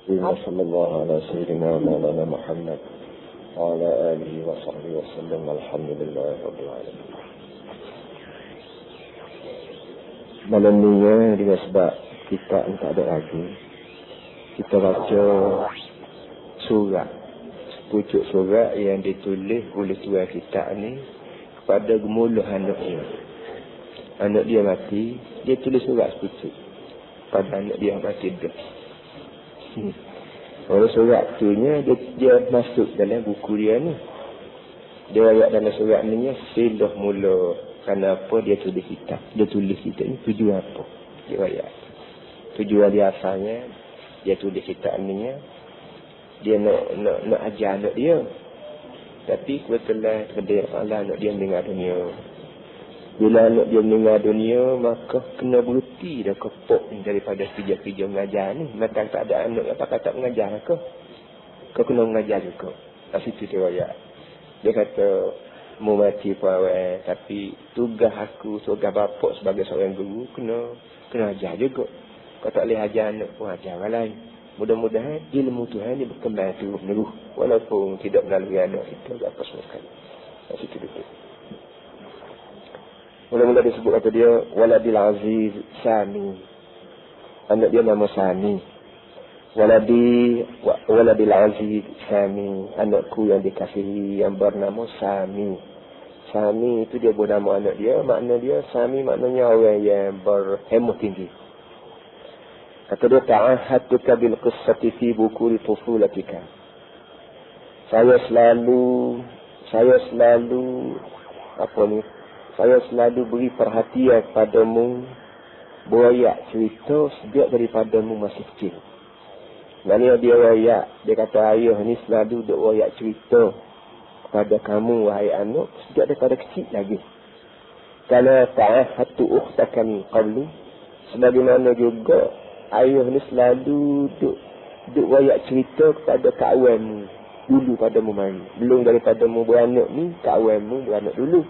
صلى الله على سيدنا مولانا محمد وعلى آله وصحبه وسلم والحمد لله رب العالمين. Malam ni dengan sebab kita tak ada lagi, kita baca surat, pucuk surat yang ditulis oleh tuan kita ni kepada gemuluh anak dia. Anak dia mati, dia tulis surat sepucuk pada anak dia mati dah. Oleh surat tu nya dia masuk dalam buku dia ni. Dia ayat dalam surat ni silah mula kenapa dia tulis kitab. Dia tulis kitab ni tujuan apa? Dia ayat. Tujuan dia asalnya dia tulis kitab ni dia nak ajar anak dia. Tapi kebetulan kedai Allah anak dia meninggal dunia. Bila anak dia meninggal dunia, maka kena berhenti dah kepok ni daripada kerja-kerja mengajar ni. Maka tak ada anak apa kata mengajar ke? Kau kena mengajar juga. Kat situ dia royak. Dia kata, mau mati pawai, tapi tugas aku, tugas bapak sebagai seorang guru, kena ajar juga. Kau tak boleh ajar anak pun ajar orang lain. Mudah-mudahan ilmu Tuhan ni berkembang terus menerus. Walaupun tidak melalui anak kita, tak apa semua sekali. Kat situ dia. Mula-mula disebut kata dia Waladil Aziz Sami. Anak dia nama Sami. Waladil Aziz Sami. Anakku yang dikasihi yang bernama Sami. Sami itu dia buat nama anak dia. Makna dia Sami maknanya orang yang berhemah tinggi. Kata dia ta'ahatuka bil qissati fi bukuri tufulatika. Saya selalu beri perhatian padamu, berayak cerita sejak daripadamu masih kecil. Maksudnya dia rayak, dia kata ayah ni selalu duk rayak cerita kepada kamu wahai anak sejak daripada kecil lagi. Kana ta'ahatu ukhtaka min qablu, sebagaimana juga ayah ni selalu duk rayak cerita kepada kawanmu dulu padamu mari. Belum daripadamu beranak ni, kawanmu beranak dulu.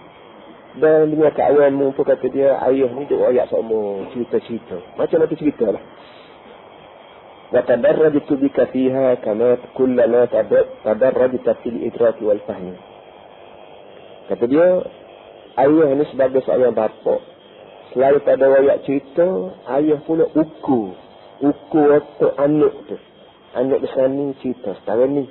Dan dengan kawanmu pun kata dia, ayah ni duk rayak sama cerita-cerita. Macam mana cerita lah. Wa tadarrajtu bika fiha kama kullama tadarrajta fil idraki wal fahmi. Kata dia, ayah ni sebagai seorang bapa, selalu pada rayak cerita, ayah pula ukur untuk anak tu. Anak besar ni cerita setara ni.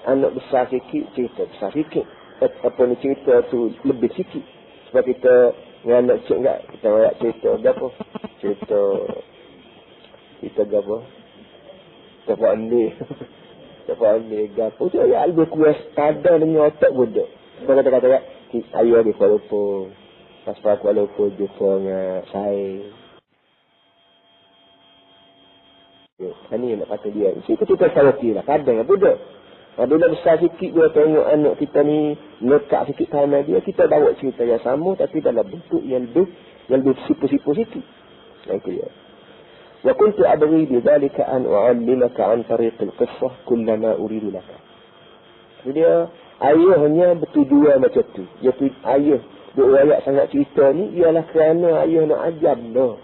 Anak besar sikit cerita besar sikit. Apa ni cerita tu lebih sikit. Sebab kita dengan anak cik enggak, kita rayak cerita apa? Cerita apa? Tempat andi gapo. Tu ya lebih kuas pada dengan otak budak. Sebab kata ayah di Kuala Lumpur. Pas Kuala Lumpur jumpa dengan saya. Ini nak kata dia. Kita salati lah. Kadang budak. Bila besar sikit dia tengok anak kita ni lekat sikit tanah dia, kita bawa cerita yang sama tapi dalam bentuk yang lebih sipu-sipu sikit. Itu dia. Wa kuntu adri bi dhalika an u'allimaka an tariq al-qissah kullama uridu laka. Dia ayahnya bertujuan macam tu. Ayah duk rayak sangat cerita ni ialah kerana ayah nak ajar benda.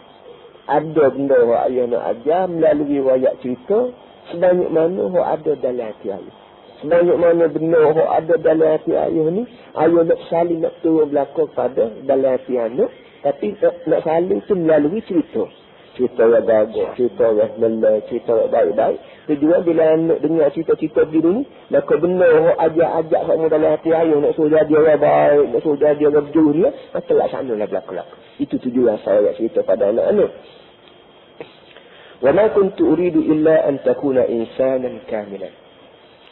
Ada benda yang ayah nak ajar melalui rayak cerita sebanyak mana yang ada dalam hati ayah. Sebanyak mana benar yang ada dalam hati ayah ni, ayah nak saling nak turun belakang pada dalam hati anak, tapi nak saling tu melalui cerita. Cerita yang bagus, cerita yang melek, cerita yang baik-baik. Tujuan bila anak dengar cerita-cerita begini ni, maka benar yang ajak-ajak kamu dalam hati ayah, nak suruh jadi orang baik, nak suruh jadi orang berjuri, maka laksanalah belakang-belakang. Itu tujuan saya cerita pada anak-anak. Wa ma kuntu uridu illa an takuna insanan kamilan.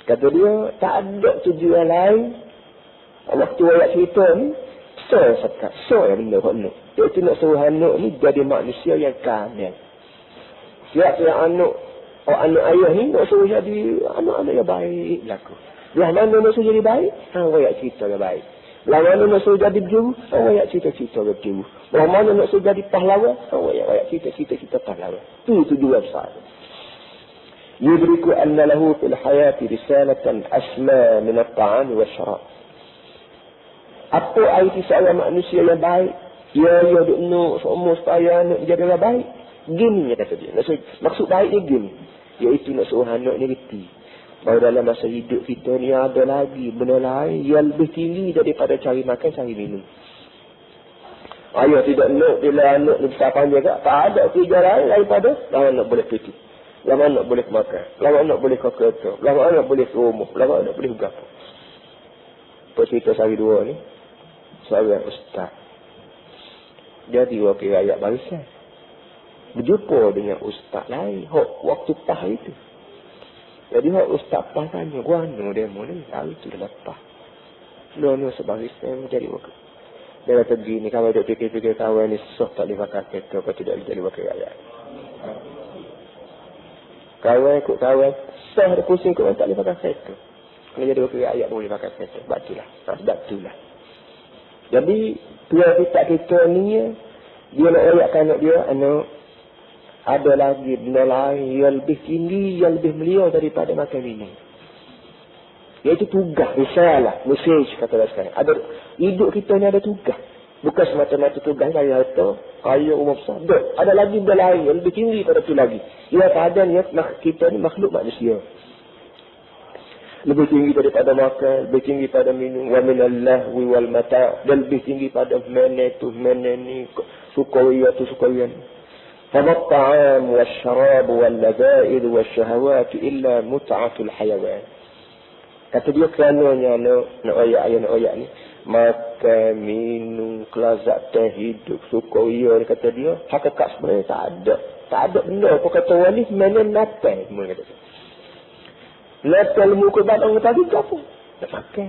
Kata dia, tak ada tujuan lain. Waktu ayat cerita ni, yang benda kot anak. Iaitu nak suruh anak ni jadi manusia yang kamil. Siap yang anak ayah ni nak suruh jadi anak-anak yang baik berlaku. Belah mana nak suruh jadi baik? Ayat cerita yang baik. Belah mana nak suruh jadi berjuru? Ayat cerita-cerita yang berjuru. Belah mana nak suruh jadi pahlawan? Ayat cerita-cerita pahlawan. Itu tujuan besar. يدرك أن له في الحياة رسالة أسمى من الطعام والشراب. Apa arti seorang manusia yang baik? Dia nak semua supaya anak jadi orang baik. Gini kata dia. Maksud baik dia gini. Iaitu nak suruh anak ni reti. Bahawa dalam masa hidup kita ni ada lagi benda lain yang lebih tinggi daripada cari makan, cari minum. Ayah tidak nak bila anak ni besar panjang tak ada tiga lain daripada lama anak boleh pergi. Lama anak boleh makan. Lama anak boleh ke kereta. Lama anak boleh ke rumah. Lama anak boleh berapa. Cerita sehari dua ni. Seorang ustaz. Dia diwakil rakyat barisan. Berjumpa dengan ustaz lain. Waktu pah itu. Jadi ustaz pah tanya. Gua anu demo ni. Hari tu dah lepas. Lalu sebarisan menjadi wakil. Dia kata begini, kalau dia fikir-fikir kawan ni susah tak boleh pakai kereta, kau tidak boleh jadi wakil rakyat. Kawan ikut kawan, susah dia pusing kawan tak boleh pakai kereta. Kalau jadi wakil rakyat boleh pakai kereta. Sebab itulah. Jadi, tuan kita ni, dia nak ayatkan anak dia, anak, ada lagi benda lain yang lebih tinggi, yang lebih mulia daripada makan ini. Iaitu tugas, risalah, mesej kata sekarang. Ada hidup kita ni ada tugas. Bukan semata-mata tugas kaya harta, kaya umur besar. Ada lagi benda lain yang lebih tinggi pada itu lagi. Ia keadaan kita ni makhluk manusia. Lebih tinggi daripada makan, lebih tinggi pada minum, wa minallahu wal mata', dan lebih tinggi pada mana tu, mana ni, sukaria tu, sukaria ni. Fama ta'am wa syarab wa ladaid wa syahawat illa mut'atul hayawan. Kata dia kerananya nak oyak ni. Makan, minum, kelazatan hidup, sukaria ni kata dia. Hakikat sebenarnya tak ada. Tak ada benda. Apa kata orang ni mana natal. Mereka kata. Natal muka badan tadi ke apa? Nak makan.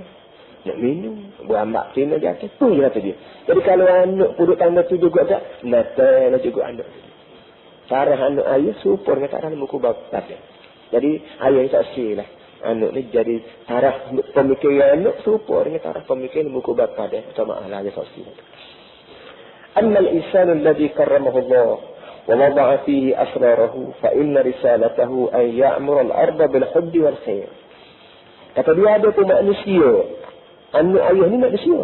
Nak minum. Berambak cina di atas. Tu je kata dia. Jadi kalau anak puduk tanda tu juga tak. Natal juga anak. Tarah anak ayah super dengan tarah muka badan. Jadi ayah ni tak sih lah. Anak ni jadi taraf pemikiran anak serupa dengan taraf pemikiran muka bapa dia. Sama ahli sosial. Amma al-insan alladhi karramahu Allah wa wada'a fihi asrarahu fa inna risalatahu an ya'mur al-arda bil hubbi wal khair. Kata dia ada tu manusia. Anak ayah ni manusia.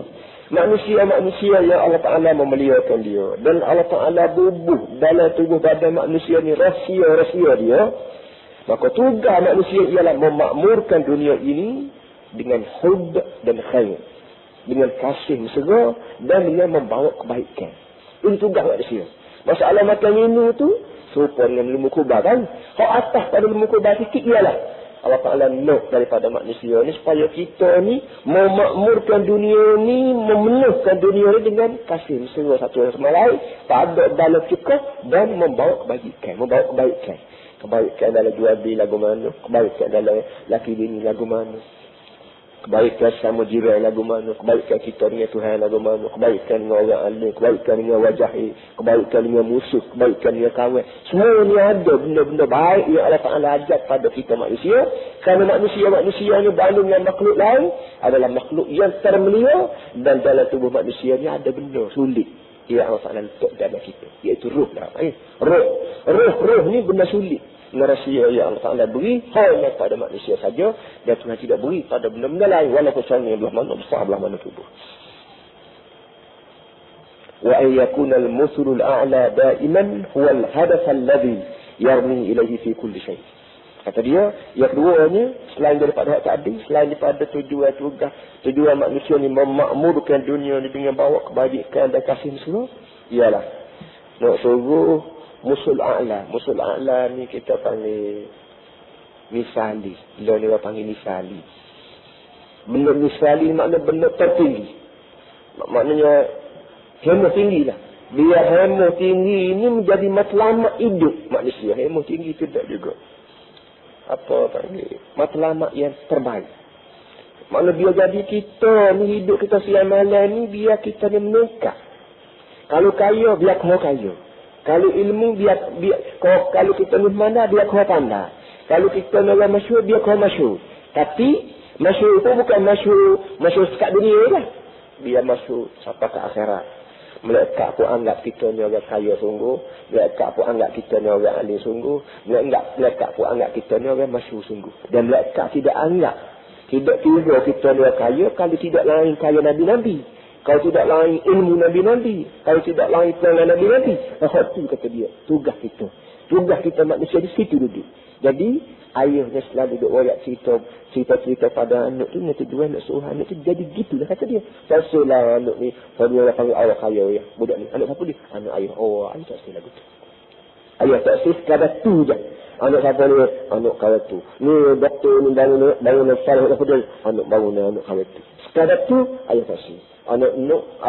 Manusia yang Allah Ta'ala memuliakan dia. Dan Allah Ta'ala bubuh dalam tubuh badan manusia ni rahsia-rahsia dia. Maka tugas manusia ialah memakmurkan dunia ini dengan hub dan khair. Dengan kasih mesra dan dengan membawa kebaikan. Ini tugas manusia. Masalah makan minum tu, serupa dengan ilmu kubah kan. Hak atas pada ilmu kubah sikit ialah Allah Ta'ala nak daripada manusia ni supaya kita ni memakmurkan dunia ni, memenuhkan dunia ni dengan kasih mesra satu sama lain. Tak ada dalam cukup dan membawa kebaikan. Kebaikan dalam jual beli lagu mana, kebaikan dalam laki bini lagu mana, kebaikan sama jiran lagu mana, kebaikan kita dengan Tuhan lagu mana, kebaikan dengan orang alim, kebaikan dengan wajah, kebaikan dengan musuh, kebaikan dengan kawan. Semua ni ada benda-benda baik yang Allah Ta'ala ajak pada kita manusia. Kerana manusia ni berbanding dengan makhluk lain adalah makhluk yang termulia, dan dalam tubuh manusia ni ada benda sulit. Ya Allah Ta'ala letak dalam kita. Iaitu ruh lah. Ruh ni benda sulit. Rahsia yang Allah Ta'ala beri hanya pada manusia saja. Dan Tuhan tidak beri pada benda-benda lain. Walaupun sana belah mana besar, belah mana tubuh. Wa an yakuna al-musul al-a'la da'iman huwa al-hadaf alladhi yarmi ilayhi fi kulli shay'. Kata dia, yang keduanya, selain daripada hak tadi, selain daripada tujuan manusia ni memakmurkan dunia ni dengan bawa kebajikan dan kasih mesra, ialah nak suruh musul a'la. Musul a'la ni kita panggil misali. Bila ni orang panggil misali. Benda misali maknanya benda tertinggi. Maknanya hemah tinggi lah. Biar hemah tinggi ini menjadi matlamat hidup manusia. Hemah tinggi tidak juga. Apa panggil matlamat yang terbaik. Maknanya biar jadi kita ni hidup kita siang malam ni biar kita ni meningkat. Kalau kaya biar kau kaya. Kalau ilmu biar kalau kita ni mana biar kau pandai. Kalau kita ni orang masyhur biar kau masyhur. Tapi masyhur itu bukan masyhur sekat dunia lah. Biar masyhur sampai ke akhirat. Mereka pun anggap kita ni orang kaya sungguh. Mereka pun anggap kita ni orang alim sungguh. Mereka pun anggap kita ni orang masyhur sungguh. Dan mereka tidak anggap. Tidak kira kita ni orang kaya kalau tidak lain kaya Nabi-Nabi. Kalau tidak lain ilmu Nabi-Nabi. Kalau tidak lain perangai Nabi-Nabi. Itu kata dia. Tugas kita. Tugas kita manusia di situ duduk. Jadi ayahnya selalu duk royak cerita pada anak tu, nak tujuan nak suruh anak tu jadi gitulah kata dia. Salah anak ni, kalau dia panggil ayah kaya ya, budak ni. Anak siapa dia? Anak ayah. Oh, ayah tak salah gitu. Ayah tak salah sekadar tu je. Anak siapa ni? Anak kaya tu. Ni doktor ni bangun salah apa dia? Anak bangun anak kaya tu. Sekadar tu ayah tak salah.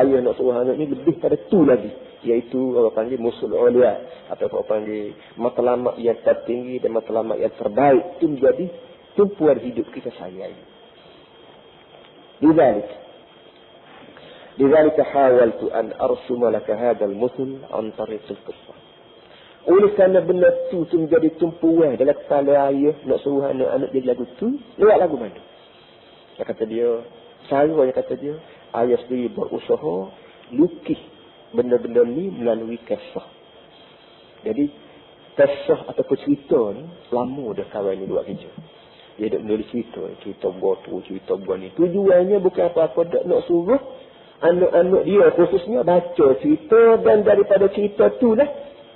Ayah nak suruh anak ni lebih pada tu lagi. Iaitu orang panggil musul ulia, atau orang panggil matlamat yang tertinggi dan matlamat yang terbaik. Itu menjadi tumpuan hidup kita sayang. Lidzalika hawaltu an arsuma laka hadzal musul an tariqil qissah. Oleh kerana benda tu menjadi tumpuan dalam kepala ayah nak suruh anak-anak jadi lagu tu, lewat lagu mana? Kata dia, ayah sendiri berusaha lukis benda-benda ni melalui kisah. Jadi kisah ataupun cerita ni lama dah kawan ni buat kerja. Dia dah menulis cerita buat tu, cerita buat ni. Tujuannya bukan apa-apa, dak nak suruh anak-anak dia khususnya baca cerita, dan daripada cerita tu lah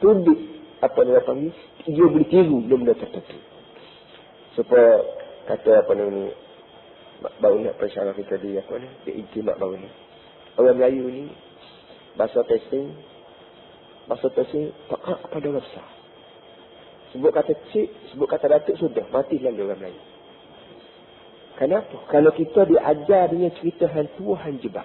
tulis apa dia panggil, dia boleh tiru benda tertentu. Supaya kata apa ni, baru nak persyarah kita di apa ni, di ijtimak baru ni. Orang Melayu ni bahasa testing tak kepada orang besar. Sebut kata cik, sebut kata datuk, sudah mati lalu orang Melayu. Kenapa? Kalau kita diajar dengan cerita hantu hanjebak,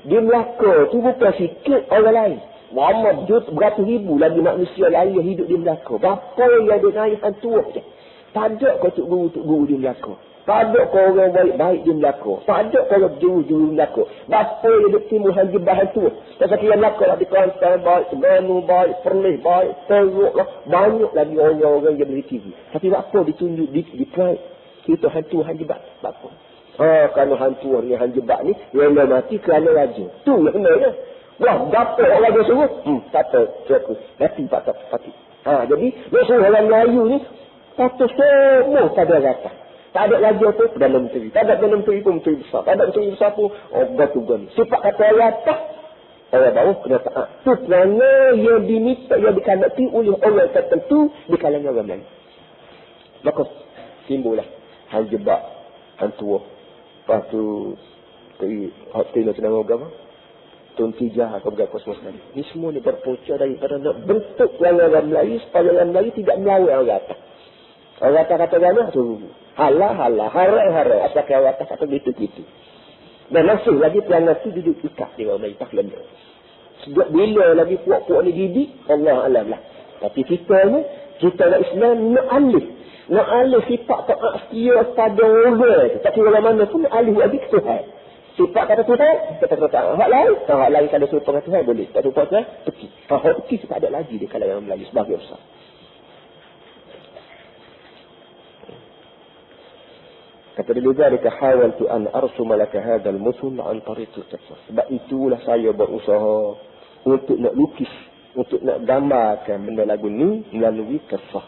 di Melaka tu bukan sikit orang lain. Muhammad beratus ribu lagi manusia lain yang hidup di Melaka. Berapa yang ada naik hantu je. Tak ada kau tuk guru di Melaka. Tak ada kau orang baik-baik di Melaka. Tak ada kau orang juru-juru di Melaka. Berapa yang ada timbul hanjebak hantu. Tak sakit yang Melaka lah di Kelantan baik, Terengganu baik, Perlis baik, Teruk lah. Banyak lagi orang-orang yang beri TV. Tapi berapa ditunjuk di cerita hantu hanjebak. Berapa? Kerana hantu ni hanjebak ni yang mati kerana raja. Tu yang benarnya. Wah, berapa orang raja suruh? Tak tahu. Cakap mati pati. Jadi dia suruh orang Melayu ni patut semua pada rata. Tak ada raja pun Perdana Menteri. Tak ada Perdana Menteri pun Menteri Besar. Tak ada Menteri Besar pun batu-batu. Sifat kata rata, orang bawah kena taat. Itu kerana yang diminta, yang dikanati oleh orang tertentu di kalangan orang Melayu. Maka timbullah hanjebak, hantu. Lepas tu Tino Senang Agama, Tun Tijah atau berapa semua sekali. Ini semua ni berpunca daripada nak bentuk orang Melayu supaya orang Melayu tidak melawan orang atas. Orang atas kata gana tu halah, harai, asalkan orang atas kata gitu. Dan masih lagi pelanggan tu duduk ikat di orang Melayu tak lembut. Sejak bila lagi puak-puak ni didik, Allah alam lah. Tapi kita ni, kita nak Islam nak alih sifat taat setia pada orang. Tak kira mana pun nak alih lagi ke Tuhan. Sifat kata Tuhan, kita taat hak lain. Hak lain kalau serupa dengan Tuhan boleh. Tak serupa Tuhan, pergi. Hak pergi tak ada lagi di kalangan Melayu sebagai besar. Kata dia lidzalika hawaltu an arsuma laka hadzal musul an tariqil qissas. Sebab itulah saya berusaha untuk nak lukis, untuk nak gambarkan benda lagu ni melalui kisah.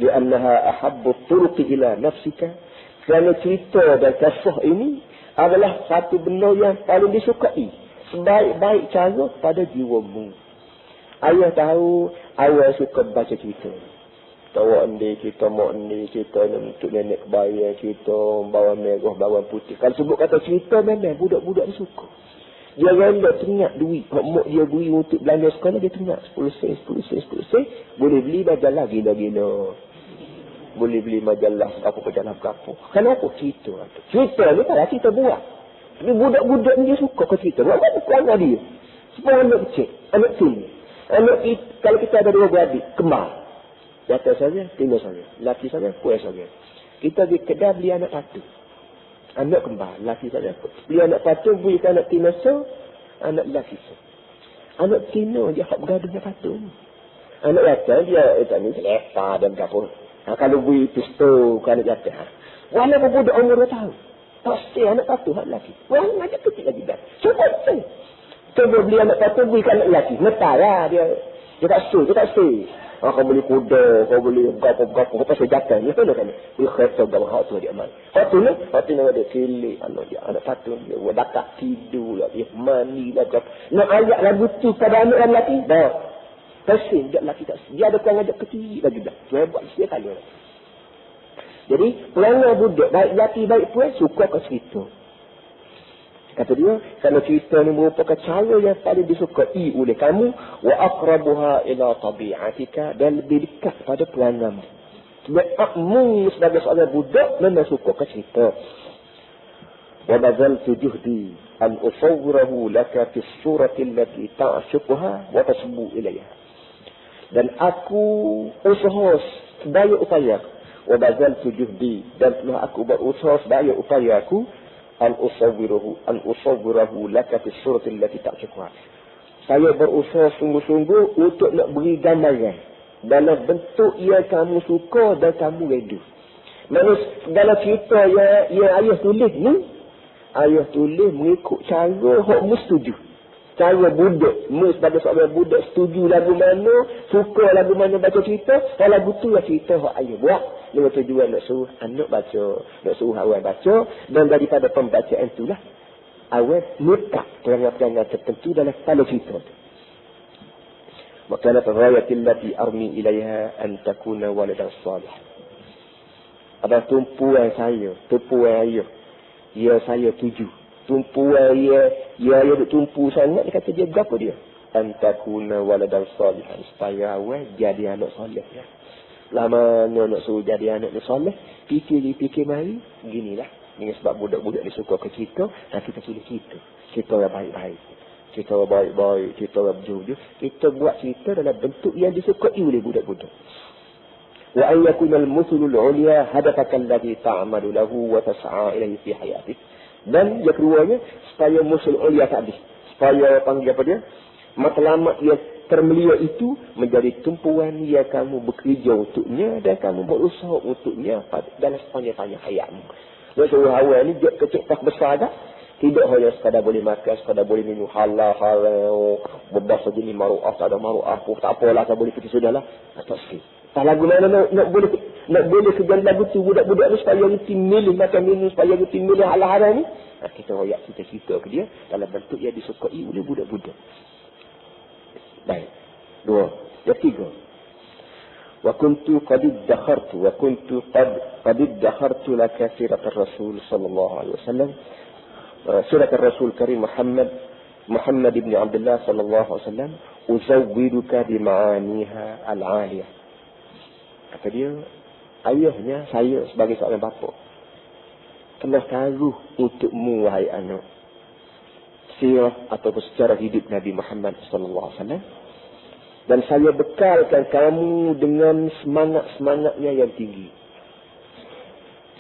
Li'annaha ahabbu turuqi ila nafsika. Kerana cerita dan kisah ini adalah satu benda yang paling disukai. Sebaik-baik cara pada jiwamu. Ayah tahu, ayah suka baca cerita. Tawa ni, cerita mak ni, cerita untuk nenek kebayan, cerita bawang merah, bawang putih. Kalau sebut kata cerita, memang budak-budak ni suka. Dia rela teringat duit. Mak dia beri untuk belanja sekolah, dia teringat 10 sen. Boleh beli majalah gila-gila. Boleh beli majalah berapa. Kenapa cerita? Cerita ni tak cerita buat. Tapi budak-budak ni dia suka ke cerita. Buat apa pelanggan dia? Sebab anak kecil, anak tinggi. Kalau kita ada dua beradik, kembar. Jatuh saja, tinggal saja. Laki saja, kuih saja. Kita pergi kedai beli anak patu. Anak kembar, laki saja. Beli anak patu, beli anak tina so, anak laki so. Anak tina dia hak bergaduh dengan patu. Anak jatuh, dia ni selepa dan berapa. Kalau beli pistol ke anak jatuh. Walaupun budak umur 2 tahun. Pasti anak patu hak laki. Walaupun anak kecil lagi dah. Cuba beli anak patu, beli anak laki. Metar lah dia. Dia tak suruh. Kau beli kuda, kau beli berapa, kau pasal jatuh. Dia tahu kan? Dia kereta bawa hak tu dia amal. Hak tu ni ada kilik. Anak patu dia buat dakak tidur lah. Dia mani lah. Nak ayat lagu tu pada anak lelaki? Dah. Pesin dia lelaki tak. Dia ada perangai ajak kecil lagi dah. Dia buat setiap kali. Jadi perangai budak baik lelaki baik puan suka ke cerita. Kata dia, kalau cerita ni merupakan cara yang paling disukai oleh kamu, wa aqrabuha ila tabi'atika, dan lebih dekat pada perangai. Sebab kamu sebagai seorang budak memang suka ke cerita. Wa bazaltu juhdi an usawwirahu laka fi surati allati ta'shuquha wa tasbu ilayha. Dan aku usaha sedaya upaya, wa bazaltu juhdi, dan telah aku berusaha sedaya upaya aku an usawwirahu laka fi surati allati ta'shuquha. Saya berusaha sungguh-sungguh untuk nak beri gambaran dalam bentuk yang kamu suka dan kamu redu. Maksud dalam cerita yang ayah tulis ni, ayah tulis mengikut cara hak setuju. Cara budak, sebagai seorang budak setuju lagu mana, suka lagu mana baca cerita, kalau lagu tu lah cerita hak ayah buat. Dengan tujuan nak suruh anak baca, nak suruh awal baca, dan daripada pembacaan itulah awal letak perangai-perangai tertentu dalam kepala cerita tu. Makalah ghayati allati armi ilaiha an takuna waladan salih. Ada tumpuan saya, tumpuan ayah. Ya saya tuju. Tumpuan ya duk tumpu sangat, dia kata dia berapa dia? An takuna waladan salihan, supaya awal jadi anak soleh ya. Lama nak suruh jadi anak ni soleh, fikir mari ginilah. Ini sebab budak-budak ni suka ke cerita, dan kita tulis cerita yang baik-baik. Cerita yang baik-baik, cerita yang berjujur. Kita buat cerita dalam bentuk yang disukai oleh budak-budak. Wa an yakuna al-muthlu al-ulya hadafaka alladhi ta'malu lahu wa tas'a ilayhi fi hayatik. Dan yang keduanya, supaya musul ulya tadi, supaya panggil apa dia? Matlamat yang termulia itu menjadi tumpuan yang kamu bekerja untuknya dan kamu berusaha untuknya dalam sepanjang hayatmu. Maksudnya awal ni dia kecil tak besar dah. Tidak hanya sekadar boleh makan, sekadar boleh minum halal, berbahasa jenis maru'ah, tak ada maru'ah, tak apalah, tak boleh pergi sudahlah. Tak sikit. Tak lagu mana nak boleh kejar lagu tu budak-budak ni supaya reti milih makan minum, supaya reti milih halal-halal ni. Kita royak cerita ke dia dalam bentuk yang disukai oleh budak-budak. Baik. 2. Yang 3. Wa kuntu qad dakhartu laka sirat ar-rasul sallallahu alaihi wasallam. Sirat ar-rasul karim Muhammad ibn Abdullah sallallahu alaihi wasallam, uzawwiduka bi ma'aniha al-'aliyah. Kata dia, ayahnya saya sebagai seorang bapa telah taruh untukmu wahai anak sirah ataupun sejarah hidup Nabi Muhammad sallallahu alaihi wasallam, dan saya bekalkan kamu dengan semangat-semangatnya yang tinggi.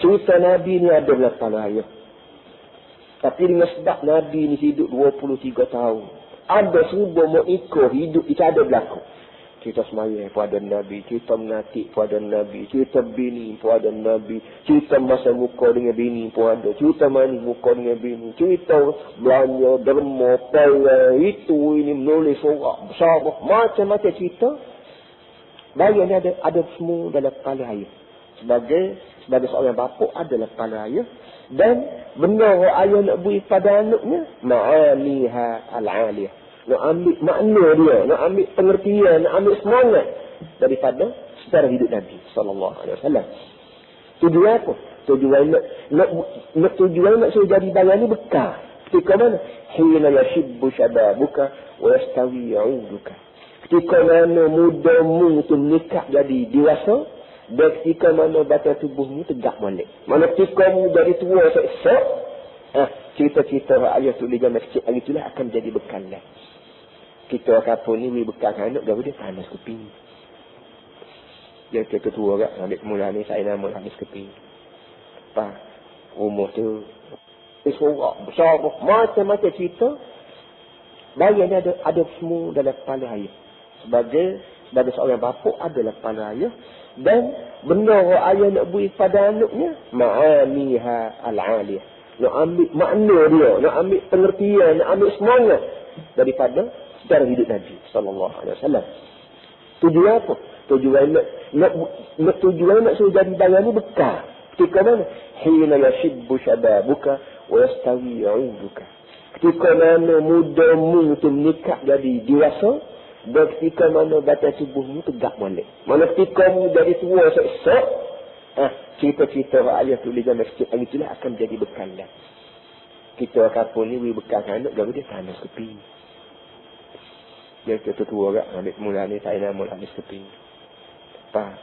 Cerita Nabi ni adalah pada ayah, tapi dengan sebab Nabi ni hidup 23 tahun, ada serba mau ikut hidup itu ada berlaku. Cerita semayang pada Nabi, cerita menatik pada Nabi, cerita bini pada Nabi, cerita masa muka dengan bini pun ada, cerita manis muka dengan bini, cerita belanja, derma, perai, itu ini menulis surat besar, macam-macam cerita. Bayangnya ada semua dalam kepala ayah. Sebagai seorang bapa adalah kepala ayah. Dan benar ayah nak beri pada anaknya, ma'aniha al-'aliyah. Nak ambil makna dia, nak ambil pengertian, nak ambil semangat daripada sejarah hidup Nabi sallallahu alaihi wasallam. Tujuan apa? Tujuan nak suruh jadi barang ni bekal. Ketika mana? Hina yashibbu shababuka wa yastawi 'uduka. Ketika mana mudamu tu menikah jadi dewasa, dan ketika mana badan tubuhmu tegak balik. Mana ketika mu jadi tua esok, cerita-cerita ayah tulis zaman kecil hari itulah akan jadi bekalan. Kita kapun ni bekal anak gapo dia panas kuping. Dia ketua agak ambil mula ni saya nama panas kuping. Apa? Umur tu suara besar macam-macam cerita. Bayangnya ada semua dalam kepala ayah. Sebagai seorang bapa adalah kepala ayah, dan benar ayah nak beri pada anaknya, ma'aniha al-'aliyah. Nak ambil makna dia, nak ambil pengertian, nak ambil semangat daripada sejarah hidup Nabi sallallahu alaihi wasallam. Tujuan apa? Tujuan nak suruh jadi barang ni bekal. Ketika mana? Hina yashibbu shababuka wa yastawi 'uduka. Ketika mana mudamu tu menikah jadi dewasa, Dan ketika mana badan tubuhmu tegak balik. Mana ketika mu jadi tua esok-esok, cerita-cerita ayah tulis dalam masjid itulah akan jadi bekalan. Kita kapun ni bekal anak garu dia tanah sepi. Dia tua agak ambil mula ni tak nak mula ni sepi. Apa?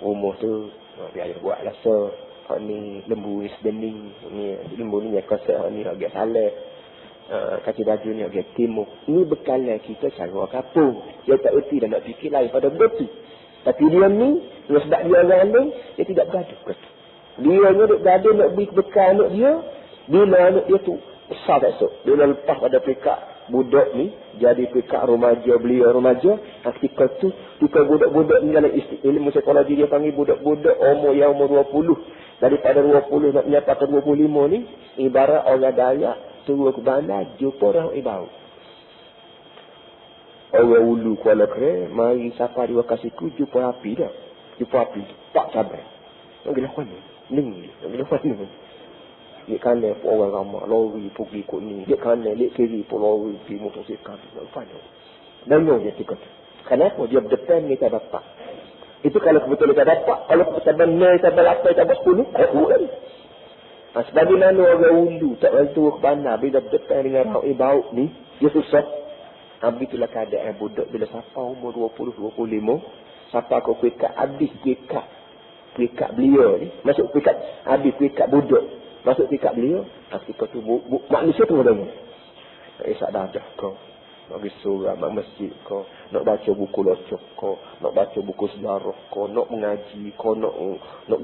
Umur tu dia ayah buat rasa hak ni lembu ni sedening ni lembu ni yang kuasa hak ni agak salah. Kaki baju ni agak timur. Ini bekalan kita cara kapung. Dia tak erti dan nak fikir lain pada betul. Tapi dia ni, sebab dia orang lain, dia tidak bergaduh. Dia ni duk bergaduh nak beri bekal anak dia. Bila anak dia tu besar tak esok. Bila lepas pada peringkat budak ni, jadi peringkat remaja, belia remaja. Ketika tu, ketika budak-budak ni dalam ilmu psikologi dia panggil budak-budak umur 20. Daripada 20 nak menyapa ke 25 ni, ibarat orang Dayak, turun ke bandar, jumpa orang ibau. Orang ulu Kuala Kere, mari sapa di Wakasiku, jumpa api dah. Jumpa api, tak sabar. Nak gila mana? Ning, nak gila mana? Dia kanan pun orang ramah, lori pergi ikut ni. Dia kanan, dia kiri pun lori pergi motosikal. Nak mana? Banyak dia tiga tu. Kenapa? Dia berdepan ni tak dapat. Itu kalau kebetulan tak dapat, kalau kebetulan ni tak berlapai, tak bersepuluh, kurang lagi. Sebab mana orang ulu tak bantu ke bandar, bila berdepan dengan orang ibau ni, dia susah. Begitulah keadaan budak bila siapa umur 20-25, siapa kau pekat habis pekat belia ni, masuk pekat habis pekat budak, masuk pekat belia, ketika tu manusia tu dengar. Tak isak dadah kau, nak pergi surau, nak masjid kau, nak baca buku locok kau, nak baca buku sejarah kau, nak mengaji kau, nak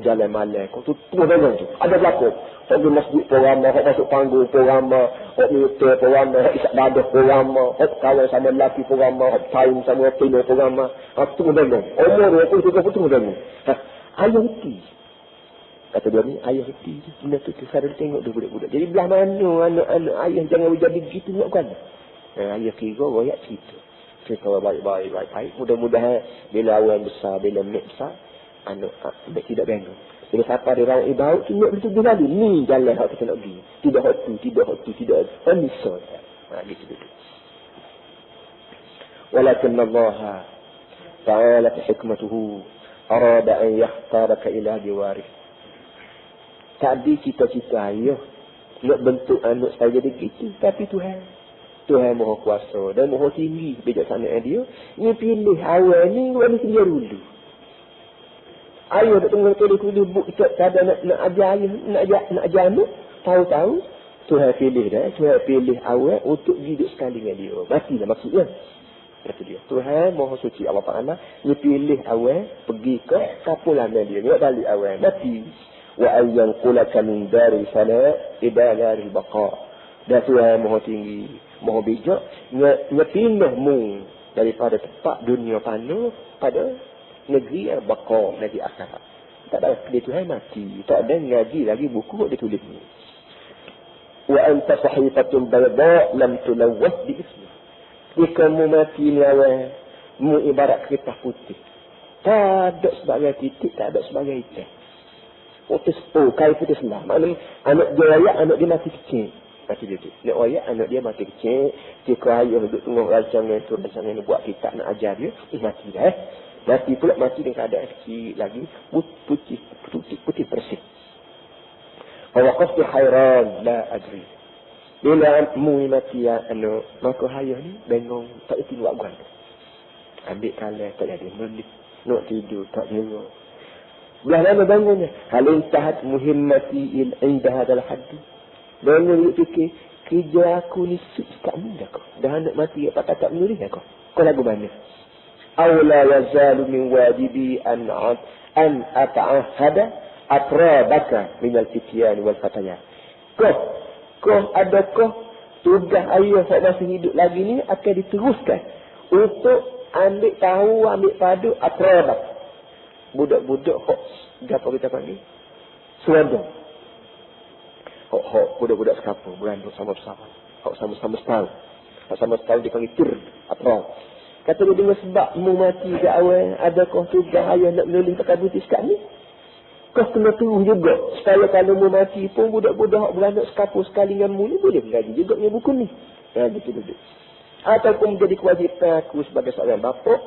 jalan malam kau, tu dengar tu. Ada berlaku. Tak pergi masjid pun ramah, tak masuk panggung pun ramah, tak nyutir pun ramah, tak isak dadah pun ramah, tak kawan sama lelaki pun ramah, tak saing sama pino pun ramah. Tu dengar. Umur 20-30 tu dengar. Ayah hati. Kata dia ni, ayah hati. Benda tu saya tengok tu budak-budak. Jadi belah mana anak-anak ayah jangan jadi begitu nak kan? Ayah kira royak cerita. Cerita baik-baik. Mudah-mudahan bila awan besar, bila mek besar, anak tidak bangun. Bila siapa dia orang ibau, tu nak betul lalu. Ni jalan hak kita nak pergi. Tidak hak tu, tidak hak tu, tidak hak tu. Misal. Gitu. Walakin Allah ta'ala hikmatuhu arada an yahtaraka ila jiwarih. Tadi cita-cita ayah nak bentuk anak saya jadi gitu. Tapi Tuhan Maha Kuasa dan Maha Tinggi bijaksanaan dia. Dia pilih awal ni, awal ni dia dulu. Ayah tak tengok tulis buku kita ada nak ajar ayah, nak ajar anak. Tahu-tahu Tuhan pilih dah. Tuhan pilih awal untuk hidup sekali dengan dia. Matilah maksudnya. Kata dia. Tuhan Maha Suci Allah Ta'ala. Dia pilih awal pergi ke kapulan dia. Dia balik awal. Mati. Wa ayyan qulaka min dari sana ila dari baqa. Dan Tuhan Maha Tinggi, Maha Bijak. Dia pindahmu daripada tempat dunia fana pada negeri baqa, negeri akhirat. Tak ada dia Tuhan mati. Tak ada ngaji lagi buku dia tulis ni. Wa anta sahifatun bayda lam tulawwath bi ismi. Jika mu mati ni awal, mu ibarat kertas putih. Tak ada sebagai titik, tak ada sebagai hitam. Kain putih selah. Maknanya anak dia rakyat, anak dia mati kecil. Mati dia tu. Nak rakyat, anak dia mati kecil. Jika ayah duduk tengok rancangan tu, rancangan ni buat kitab nak ajar dia, mati dah. Mati pula mati dengan keadaan kecil lagi. Putih bersih. Waqaftu hairan la adri. Bila mu mati anak, maka ayah ni bengong, tak erti buat guna. Ambil kalah, tak jadi melit. Nak tidur, tak tengok. Belah mana bangunnya? Hal intahat muhimmati inda hadal haddi. Bangun dia fikir, kerja aku ni sekat muda kau. Dah anak mati, apa tak menulis kau? Kau lagu mana? Awla yazalu min wajibi an ata'ahada atrabaka minal fityan wal fatayat. Adakah tugas ayah yang masih hidup lagi ni akan diteruskan untuk ambil tahu, ambil padu atrabak. Budak-budak hok, apa kita panggil? Suandong. Hok, budak-budak sekapur, berandung sama-sama. Hok sama-sama setahun. Hok sama setahun dipanggil tir, atrab. Kata dia dengan sebab mu mati ke awal, adakah tugas ayah nak menulis takabuti sekat ni? Kau kena tunggu juga. Supaya kalau mu mati pun budak-budak beranak sekapur sekali dengan mu ni boleh mengaji juga dengan buku ni. Gitu. Ataupun menjadi kewajipan aku sebagai seorang bapa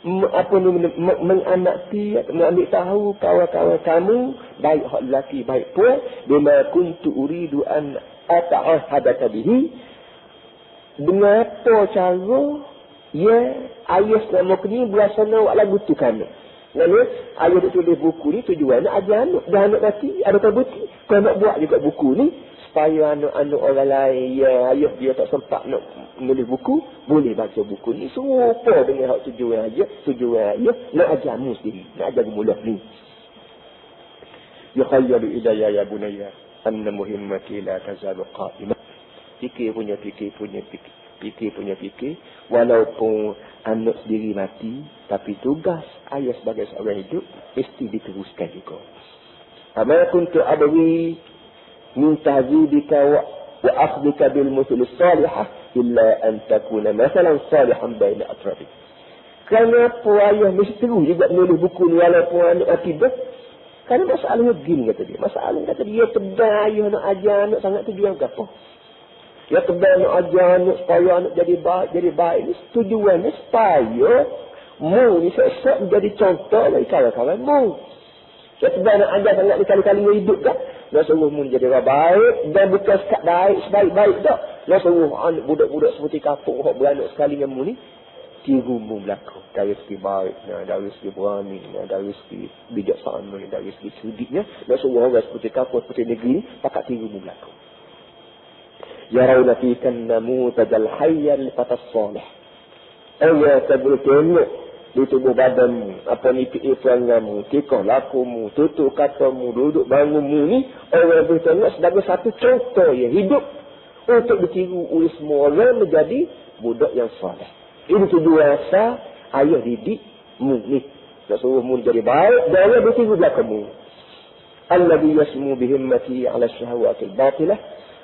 mengamati, mengambil tahu kawan-kawan kamu, baik hak lelaki baik pun, bima kuntu uridu an ata'ahadaka bihi, dengan apa cara ya ayah selama ni berasana wak lagu tu kan. Lalu ayah nak tulis buku ni tujuannya ajar anak, dah anak mati ada terbukti. Kalau nak buat juga buku ni supaya anak-anak orang lain yang ayah dia tak sempat nak menulis buku, boleh baca buku ni serupa dengan hak tujuan ayah nak ajarmu sendiri, nak ajar mula ni. Yukhayyalu ilayya ya bunayya anna muhimmati la tazalu qa'imah. Fikir punya fikir, walaupun anak sendiri mati, tapi tugas ayah sebagai seorang hidup mesti diteruskan juga. Ama kuntu abwi min tahzibika wa akhdika bil musul salihah illa an takuna masalan salihan baina atrafi. Kenapa ayah mesti terus juga menulis buku ni walaupun anak mati dah? Kerana masalahnya begini kata dia. Masalahnya kata dia tebal ayah nak ajar anak sangat tujuan ke apa? Ya tebal nak ajar anak supaya anak jadi baik ni tujuannya supaya mu ni sesak menjadi contoh dari kawan-kawan mu. Ya tebal nak ajar sangat kali-kali hidup kan? Nak suruh mu jadi orang baik dan bukan sekat baik sebaik-baik tak. Nak suruh anak budak-budak seperti kapung hok beranak sekali dengan mu ni tiru mu berlaku. Dari segi baik, dari segi berani, dari segi bijaksana, dari segi cerdiknya. Nak suruh orang seperti kapung seperti negeri ni pakat tiru mu berlaku. Yarawna fikan namutajal hayyal fatas salih. Allah sebut tengok di tubuh badanmu, apa ni perangamu, tikah lakumu, tutur katamu, duduk bangunmu ni, orang boleh tengok sebagai satu contoh yang hidup untuk ditiru oleh semua orang menjadi budak yang salih. Ini tujuan asal ayah didik mu ni. Nak suruh mu jadi baik dan Allah bertiru belakangmu. Alladhi yasmu bihimmati ala syahwatil batilah.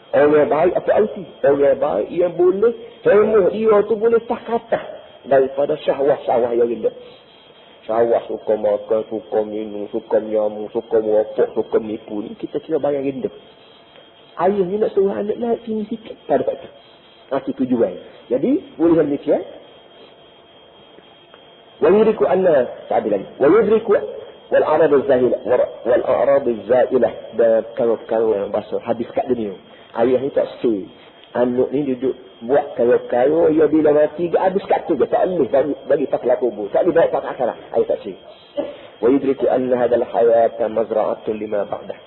Orang baik apa arti? Orang baik yang boleh hemuh dia tu boleh tak kata daripada syahwat-syahwat yang rendah. Syahwat suka makan, suka minum, suka nyamuk, suka merokok, suka menipu ni kita kira bayar rendah. Ayah ni nak suruh anak naik tinggi sikit tak dapat tu. Itu tujuan. Jadi boleh demikian. Wa yudriku anna ta'bilan. Wa yudriku wal a'rad az-zahilah wal a'rad az-zailah dan kalau yang bahasa hadis kat dunia. Ayah ni tak stay. Anak ni duduk buat kaya-kaya, ia bila mati dia habis kat tu dia tak boleh bagi paklah kubur. Tak boleh bawa pak akhirat. Ayah tak stay. Wa yudriku anna hadal hayata mazra'atun lima ba'dah.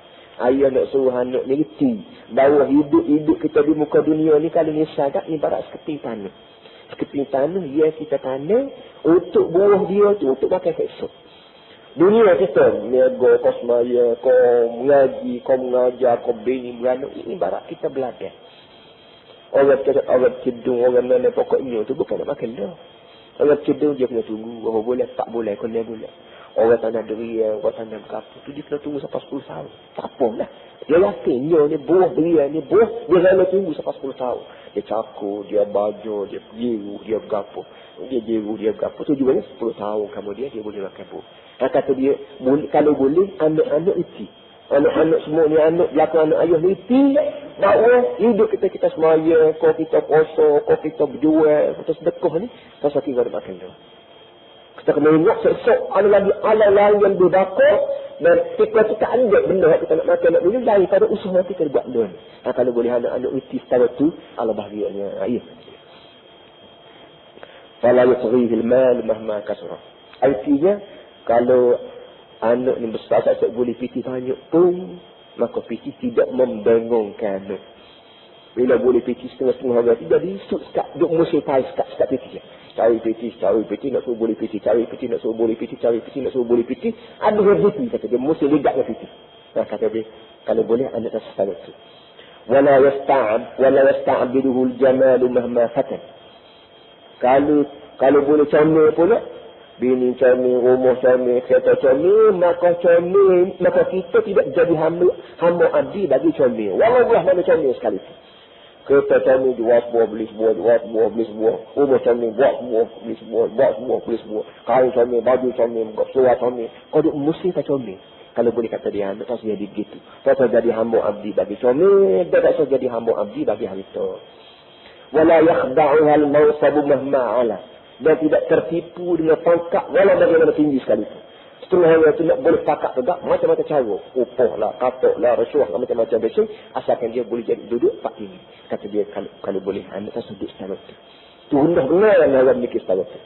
Ayah nak suruh anak ni reti bahawa hidup kita di muka dunia ni kalau ni sangat ibarat sekeping tanah. Sekeping tanah yang kita tanam untuk buah dia tu untuk makan esok. Dunia kita, niaga, kau semaya, kau mengaji, kau mengajar, kau bini, beranak, ini ibarat kita belajar. Orang cedung, orang mana pokoknya tu bukan nak makan dah. Orang cedung dia kena tunggu, orang boleh, tak boleh, kena boleh. Orang tanah durian, orang tanah kapur tu dia kena tunggu sampai 10 tahun. Tak apalah. Dia yakin dia ni buah durian ni buah, dia kena tunggu sampai 10 tahun. Dia cakur, dia baju, dia jeru, dia berapa. Dia jeru, dia berapa. Tujuannya 10 tahun kemudian dia boleh makan buah. Kata dia, kalau boleh, anak-anak iti. Anak-anak semua ni, anak belakang anak ayah ni iti. Bahawa hidup kita semaya, kau kita puasa, kau kita berjual, kita sedekah ni, pasal kita ada makan dia. Kita kena ingat sesok, ada lagi alam lain yang berbakar, dan kita ada benda yang kita nak makan, nak minum, daripada usaha kita buat dia. Kalau boleh anak-anak iti secara tu, Allah bahagianya. Ayah. Fala yusrihil mal mahma kasrah. Artinya, kalau anak ni besar tak boleh fikir banyak pun, maka fikir tidak membengongkan anak. Bila boleh fikir setengah-setengah orang, jadi sekat, duk musim pahit sekat fikir. Cari fikir, nak suruh boleh fikir, cari fikir, nak suruh boleh fikir, cari fikir, nak suruh boleh fikir. Ada rezeki, kata dia, musim ligat nak fikir. Kata dia, kalau boleh anak tak sesuai itu. Wala yasta'abiduhul jamalu mahma fatan. Kalau boleh comel pula, bini comel, rumah comel, kereta comel, maka kita tidak jadi hamba abdi bagi comel. Walau mana comel sekali itu. Kereta comel, buat sebuah, beli sebuah, buat sebuah, beli sebuah. Rumah comel, buat sebuah, beli sebuah, buat sebuah, beli sebuah. Kain comel, baju comel, surat comel. Kau duk mesti tak comel. Kalau boleh kata dia, tak usah jadi begitu. Tak usah jadi hamba abdi bagi comel, tak usah jadi hamba abdi bagi harta. Wala yakhda'uha al-mawsabu mahma 'ala. Dan tidak tertipu dengan pangkat walau bagaimana tinggi sekalipun. Setengah orang itu nak boleh pakat tegak macam-macam cara. Upah lah, katok lah, rasuah lah, macam-macam besok. Asalkan dia boleh jadi duduk pak ini. Kata dia kalau boleh anak saya duduk secara itu. Itu rendah-rendah yang orang mikir secara itu.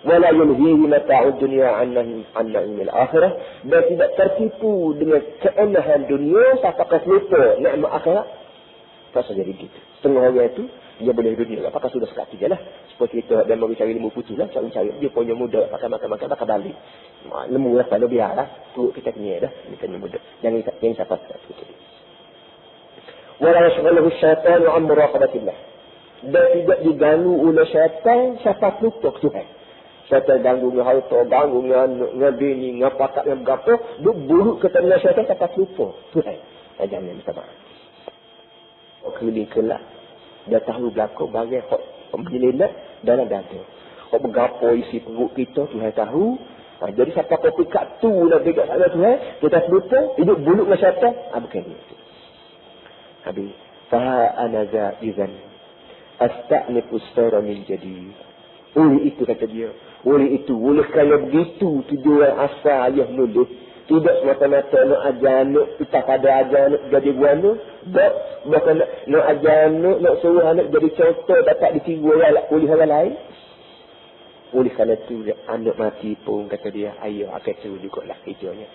Wala yulhihi mata'ud dunia an na'imil akhirah. Dan tidak tertipu dengan keenahan dunia sampai lupa nikmat akhirat. Tak saja begitu. Setengah orang itu dia boleh dunia lah. Pakai sudah sekat tiga lah. Seperti kita dan mau cari lembu putih lah. Cari-cari. Dia punya muda. Pakai makan-makan. Pakai balik. Lembu lah. Kalau biar lah. Turut kita kena dah. Dia punya muda. Jangan siapa tak. Wala yashghaluhu syaitan an muraqabatillah. Dan tidak diganggu oleh syaitan. Siapa lupa Tuhan. Syaitan ganggu dengan harta. Ganggu dengan bini. Dengan pakat. Dengan berapa. Duk buruk ketemu syaitan. Siapa lupa Tuhan. Jangan minta maaf. Keliling kelak. Dia tahu belakang bagai hak pembelian dalam dada. Hak bergapo isi perut kita Tuhan tahu. Jadi siapa kau pikat tu lah dekat sana Tuhan. Kita lupa hidup buluk dengan syaitan. Bukan dia. Habis. Faha anaza izan. Asta'nifu sara min jadi. Oleh itu kata dia. Oleh itu. Oleh kerana begitu tujuan asal ayah nulis. Tidak semata-mata nak ajar anak, kita pada ajar anak jadi guana. Bukan nak ajar anak, nak suruh anak jadi contoh, dapat ditiru oleh orang lain. Oleh kerana itu, anak mati pun, kata dia, ayah akan suruh juga lah hijaunya.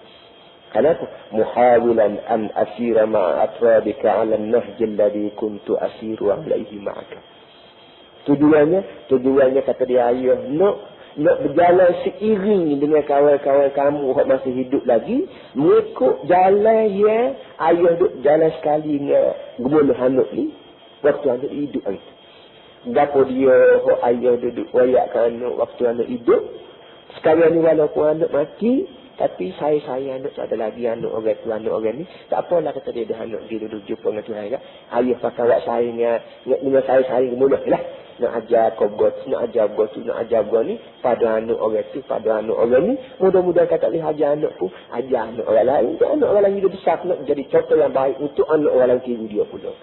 Kenapa? Muhawilan an asira ma'atrabika ala nahjil ladhi kuntu asiru alaihi ma'aka. Tujuannya kata dia, ayah, nak berjalan seiring dengan kawan-kawan kamu yang masih hidup lagi, mengikut jalan yang ayah duduk jalan sekali dengan gemulah anak ni, waktu anak hidup hari tu. Gapo dia, ayah duduk wayakkan anak waktu anak hidup, sekarang ni walaupun anak mati, tapi saya anak tak ada lagi anak orang tu, anak orang ni. Tak apalah kata dia dah anak dia duduk jumpa dengan Tuhan kan. Ayah pakai wak saya dengan saya mula lah. Nak ajar kau buat, nak ajar buat tu, nak ajar buat ni. Pada anak orang tu, pada anak orang ni. Mudah-mudahan kata dia ajar anak pun. Ajar anak orang lain. Anak orang lain dia besar nak jadi contoh yang baik untuk anak orang lain kiri dia pula.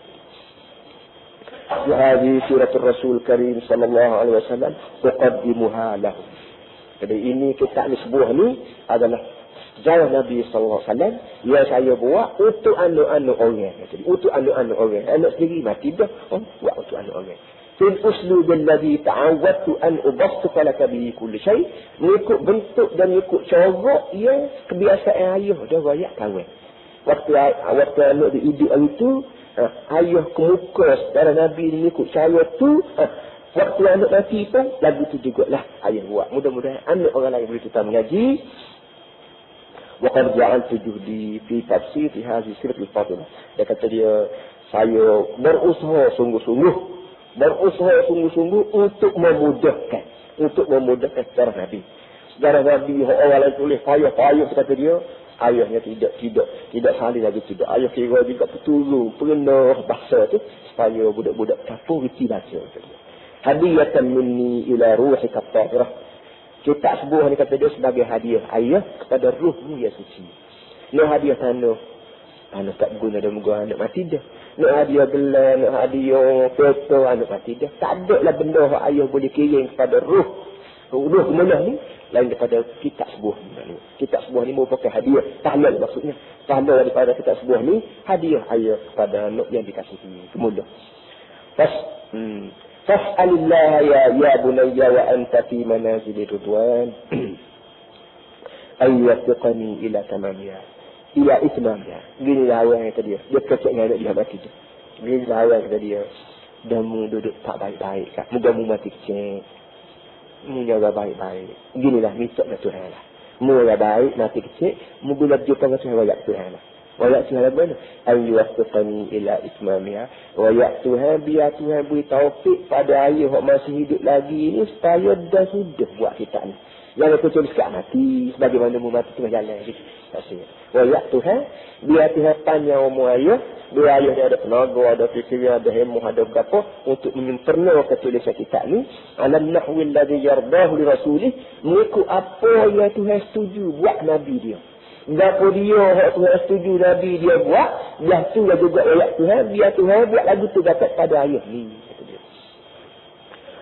Jadi suratul Rasul Karim sallallahu alaihi wasallam uqaddimuha lahu. Jadi ini kitab ni sebuah ni adalah sejarah Nabi sallallahu alaihi wasallam yang saya buat untuk anak-anak orang. Jadi untuk anak-anak orang. Anak sendiri mati dah. Buat untuk anak orang. Fil uslub alladhi ta'awwadtu an ubassita laka bihi kulli shay. Mengikut bentuk dan mengikut corak yang kebiasaan ayah dah royak kawan. Waktu anak dia hidup hari tu, ayah kemuka saudara Nabi mengikut cara tu. Waktu anak mati pun, lagu tu jugalah ayah buat. Mudah-mudahan anak orang lain boleh kita mengaji. Waqad ja'altu juhdi fi tafsir fi hadhihi sirah al-fatilah. Dia kata dia, saya berusaha sungguh-sungguh untuk memudahkan sejarah Nabi. Sejarah Nabi, orang lain tulis payah, kata dia. Ayahnya tidak salih lagi tidak. Ayah kira juga petulung, pernah bahasa tu, supaya budak-budak kapur reti baca. Hadiyatan minni ila ruhika tahirah. Kitab sebuah ni kata dia sebagai hadiah ayah kepada ruhmu yang suci. Nak hadiah tanah tak guna dah muka anak mati dah. Nak hadiah gelar, nak hadiah foto anak mati dah. Tak ada lah benda yang ayah boleh kirim kepada ruh mana ni lain daripada kitab sebuah ni. Kitab sebuah ni merupakan hadiah tahlil maksudnya. Tahlil daripada kitab sebuah ni hadiah ayah kepada anak yang dikasihi. Kemudian Fas'alillah ya bunayya wa anta fi manazili ridwan ayyatiqani ila tamamiya ila itmamiya. Gini lah awal kata dia. Dia kecek dengan anak dia mati tu. Gini lah awal kata dia. Damu duduk tak baik-baik kan. Muka-mu mati kecek. Mu jaga baik-baik. Gini lah minta dengan Tuhan lah. Mu yang baik mati kecek. Mu bila jumpa dengan Tuhan wajak Tuhan lah. Wajak Tuhan apa? Ayyatiqani ila itmamiya. Wajak Tuhan biar Tuhan beri taufik pada ayah yang masih hidup lagi ni supaya dah sudah buat kita ni. Yang aku tulis kat mati sebagaimana mu mati tengah jalan gitu. Wajak Tuhan biar Tuhan panjang umur ayah. Biar ayah dia ada tenaga, ada fikiran, ada hemah, ada berapa untuk menyempurnakan tulisan kita ni. Alam nahwil ladhi yardahu li rasulih. Mengikut apa yang Tuhan setuju buat Nabi dia. Gapo dia hak Tuhan setuju Nabi dia buat, biar tu lah juga ayat Tuhan, biar Tuhan buat lagu tu dapat pada ayah ni.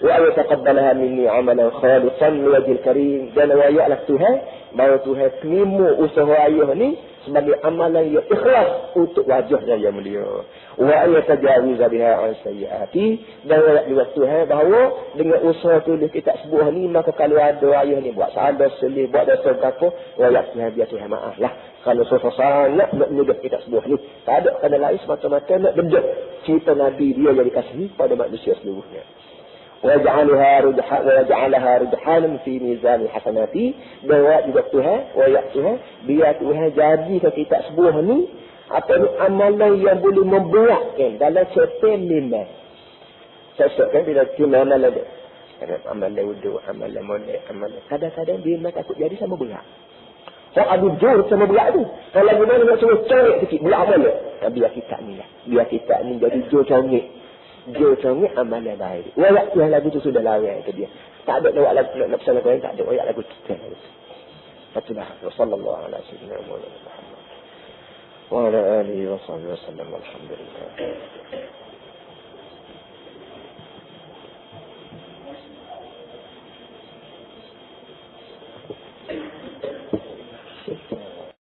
wa ayataqabbalaha minni amalan khalisan liwajhil karim. Dan ayatlah Tuhan, bahawa Tuhan terima usaha ayah ni sebagai amalan yang ikhlas untuk wajahnya yang mulia. Wa ayatajawiza biha an sayyiati. Dan ayat juga Tuhan bahawa dengan usaha tulis kitab sebuah ni, maka kalau ada ayah ni buat salah, selih, buat dosa apa, ayat Tuhan biar Tuhan maaf lah. Kalau susah sangat nak menuduh kitab sebuah ni, tak ada kena lain semata-mata nak benda cerita Nabi dia yang dikasihi pada manusia seluruhnya. Waja'alaha rujhanan fi mizan hasanati. Dan juga Tuhan, Tuhan biar Tuhan jadikan kitab sebuah ni apa ni amalan yang boleh memberatkan dalam cerpen limbah. Saya sebutkan bila cuma amalan dia. Amalan wuduk, amalan molek, amalan. Kadang-kadang dia nak takut jadi sama berat. Kalau ada jor sama berat tu. Kalau gimana nak suruh cari sikit berat amalan. Biar kitab ni lah. Biar kitab ni jadi jor congik. Jor congik amalan baik. Wayak Tuhan lagu tu sudah lawan ke dia. Tak ada nak pesan lagu lain, tak ada. Wayak lagu tu. Fatulah. Sallallahu alaihi wasallam. وعلى آله وصحبه وسلم والحمد لله.